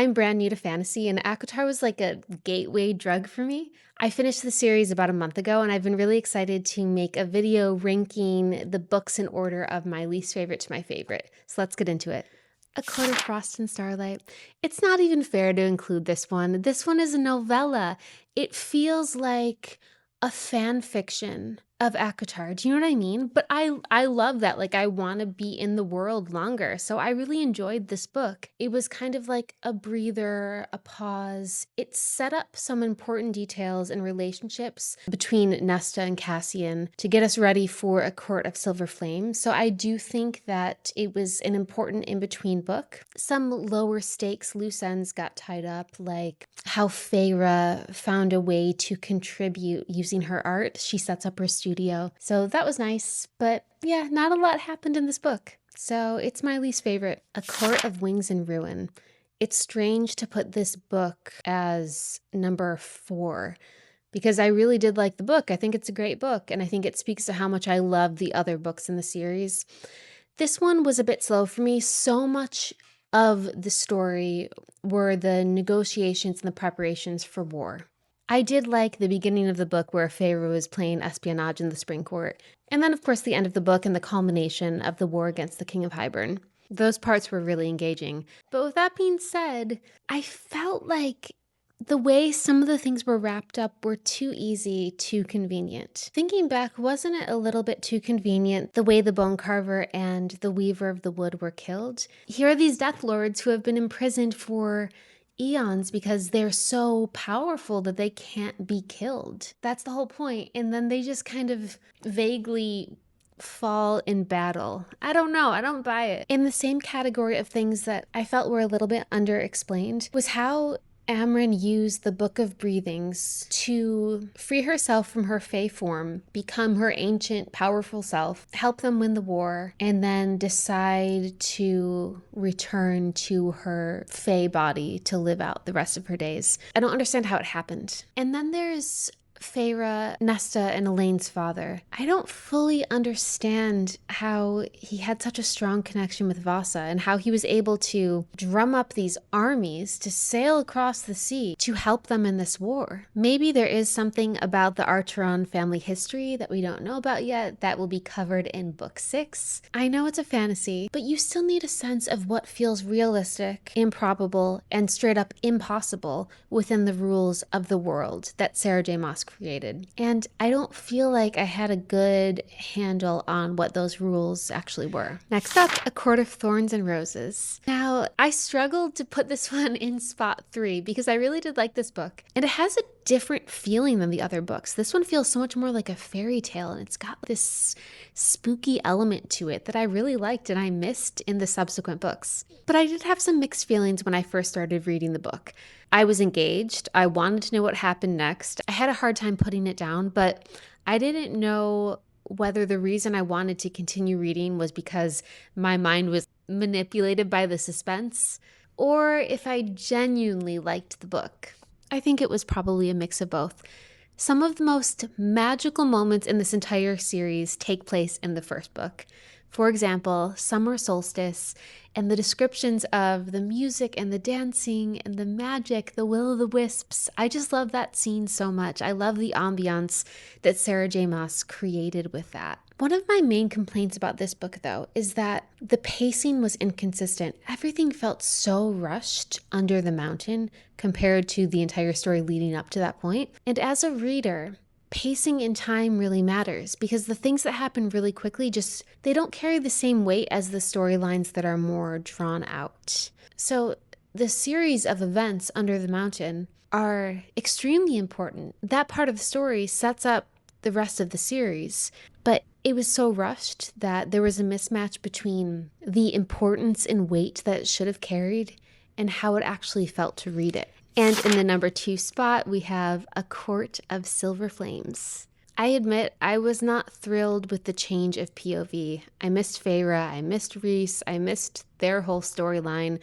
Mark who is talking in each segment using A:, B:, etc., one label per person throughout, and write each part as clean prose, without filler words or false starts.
A: I'm brand new to fantasy, and ACOTAR was like a gateway drug for me. I finished the series about a month ago, and I've been really excited to make a video ranking the books in order of my least favorite to my favorite. So let's get into it. A Court of Frost and Starlight. It's not even fair to include this one. This one is a novella. It feels like a fan fiction of ACOTAR. Do you know what I mean? But I love that. Like, I want to be in the world longer. So I really enjoyed this book. It was kind of like a breather, a pause. It set up some important details and relationships between Nesta and Cassian to get us ready for A Court of Silver Flame. So I do think that it was an important in-between book. Some lower stakes loose ends got tied up, like how Feyre found a way to contribute using her art. She sets up her studio. So that was nice, but yeah, not a lot happened in this book. So it's my least favorite. A Court of Wings and Ruin. It's strange to put this book as number 4 because I really did like the book. I think it's a great book, and I think it speaks to how much I love the other books in the series. This one was a bit slow for me. So much of the story were the negotiations and the preparations for war. I did like the beginning of the book where Feyre was playing espionage in the Spring Court, and then of course the end of the book and the culmination of the war against the King of Hybern. Those parts were really engaging. But with that being said, I felt like the way some of the things were wrapped up were too easy, too convenient. Thinking back, wasn't it a little bit too convenient the way the Bone Carver and the Weaver of the Wood were killed? Here are these Death Lords who have been imprisoned for eons because they're so powerful that they can't be killed. That's the whole point. And then they just kind of vaguely fall in battle. I don't know. I don't buy it. In the same category of things that I felt were a little bit underexplained was how Amryn used the Book of Breathings to free herself from her Fae form, become her ancient, powerful self, help them win the war, and then decide to return to her Fae body to live out the rest of her days. I don't understand how it happened. And then there's Feyre, Nesta, and Elaine's father. I don't fully understand how he had such a strong connection with Vasa and how he was able to drum up these armies to sail across the sea to help them in this war. Maybe there is something about the Archeron family history that we don't know about yet that will be covered in book 6. I know it's a fantasy, but you still need a sense of what feels realistic, improbable, and straight up impossible within the rules of the world that Sarah J. Maas created. And I don't feel like I had a good handle on what those rules actually were. Next up, A Court of Thorns and Roses. Now, I struggled to put this one in spot 3 because I really did like this book. And it has a different feeling than the other books. This one feels so much more like a fairy tale, and it's got this spooky element to it that I really liked and I missed in the subsequent books. But I did have some mixed feelings when I first started reading the book. I was engaged. I wanted to know what happened next. I had a hard time putting it down, but I didn't know whether the reason I wanted to continue reading was because my mind was manipulated by the suspense, or if I genuinely liked the book. I think it was probably a mix of both. Some of the most magical moments in this entire series take place in the first book. For example, summer solstice and the descriptions of the music and the dancing and the magic, the will-o'-the-wisps. I just love that scene so much. I love the ambiance that Sarah J. Maas created with that. One of my main complaints about this book, though, is that the pacing was inconsistent. Everything felt so rushed under the mountain compared to the entire story leading up to that point. And as a reader, pacing in time really matters because the things that happen really quickly they don't carry the same weight as the storylines that are more drawn out. So the series of events under the mountain are extremely important. That part of the story sets up the rest of the series, but it was so rushed that there was a mismatch between the importance and weight that it should have carried and how it actually felt to read it. And in the number 2 spot, we have A Court of Silver Flames. I admit I was not thrilled with the change of POV. I missed Feyre, I missed Rhys, I missed their whole storyline,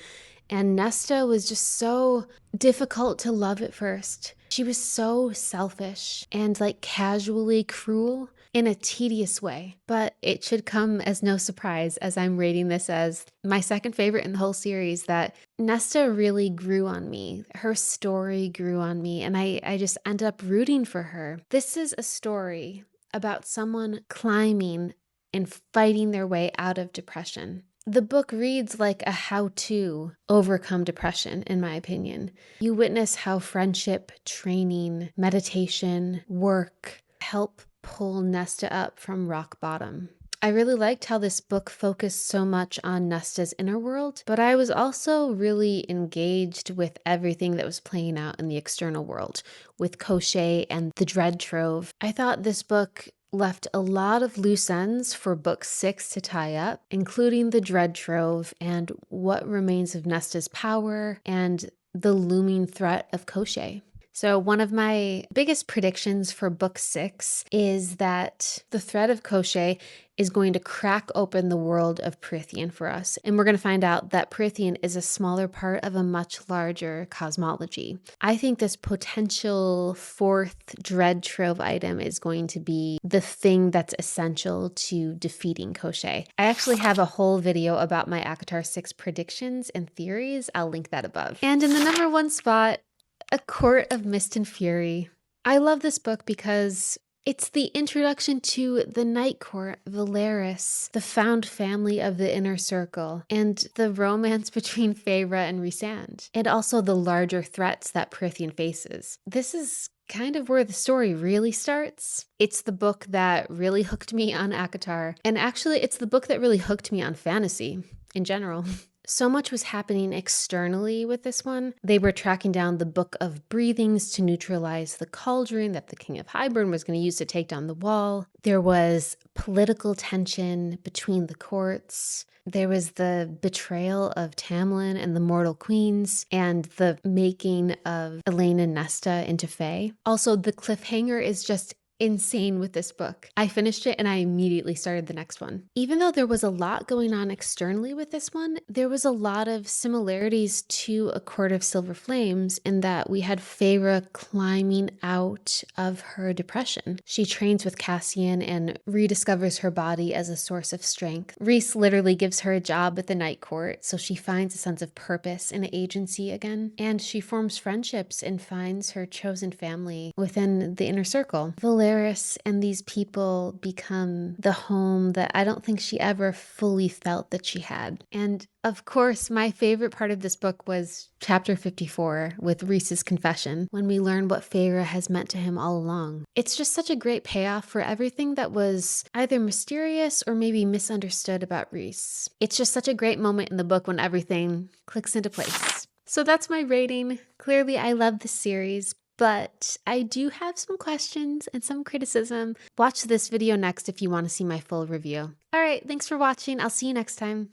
A: and Nesta was just so difficult to love at first. She was so selfish and like casually cruel. in a tedious way. But it should come as no surprise, as I'm rating this as my second favorite in the whole series, that Nesta really grew on me. Her story grew on me, and I just ended up rooting for her. This is a story about someone climbing and fighting their way out of depression. The book reads like a how-to overcome depression, in my opinion. You witness how friendship, training, meditation, work help pull Nesta up from rock bottom. I really liked how this book focused so much on Nesta's inner world, but I was also really engaged with everything that was playing out in the external world, with Koschei and the Dread Trove. I thought this book left a lot of loose ends for book 6 to tie up, including the Dread Trove and what remains of Nesta's power and the looming threat of Koschei. So one of my biggest predictions for book 6 is that the threat of Koschei is going to crack open the world of Prythian for us. And we're going to find out that Prythian is a smaller part of a much larger cosmology. I think this potential 4th Dread Trove item is going to be the thing that's essential to defeating Koschei. I actually have a whole video about my ACOTAR 6 predictions and theories. I'll link that above. And in the number 1 spot, A Court of Mist and Fury. I love this book because it's the introduction to the Night Court, Valeris, the found family of the Inner Circle, and the romance between Feyre and Rhysand, and also the larger threats that Prythian faces. This is kind of where the story really starts. It's the book that really hooked me on ACOTAR, and actually it's the book that really hooked me on fantasy in general. So much was happening externally with this one. They were tracking down the Book of Breathings to neutralize the cauldron that the King of Hybern was going to use to take down the wall. There was political tension between the courts. There was the betrayal of Tamlin and the Mortal Queens and the making of Elaine and Nesta into Fae. Also, the cliffhanger is just insane with this book. I finished it and I immediately started the next one. Even though there was a lot going on externally with this one, there was a lot of similarities to A Court of Silver Flames in that we had Feyre climbing out of her depression. She trains with Cassian and rediscovers her body as a source of strength. Rhys literally gives her a job at the Night Court, so she finds a sense of purpose and agency again. And she forms friendships and finds her chosen family within the Inner Circle. Valeris and these people become the home that I don't think she ever fully felt that she had. And of course, my favorite part of this book was chapter 54 with Rhys's confession, when we learn what Feyre has meant to him all along. It's just such a great payoff for everything that was either mysterious or maybe misunderstood about Rhys. It's just such a great moment in the book when everything clicks into place. So that's my rating. Clearly, I love this series, but I do have some questions and some criticism. Watch this video next if you want to see my full review. All right, thanks for watching. I'll see you next time.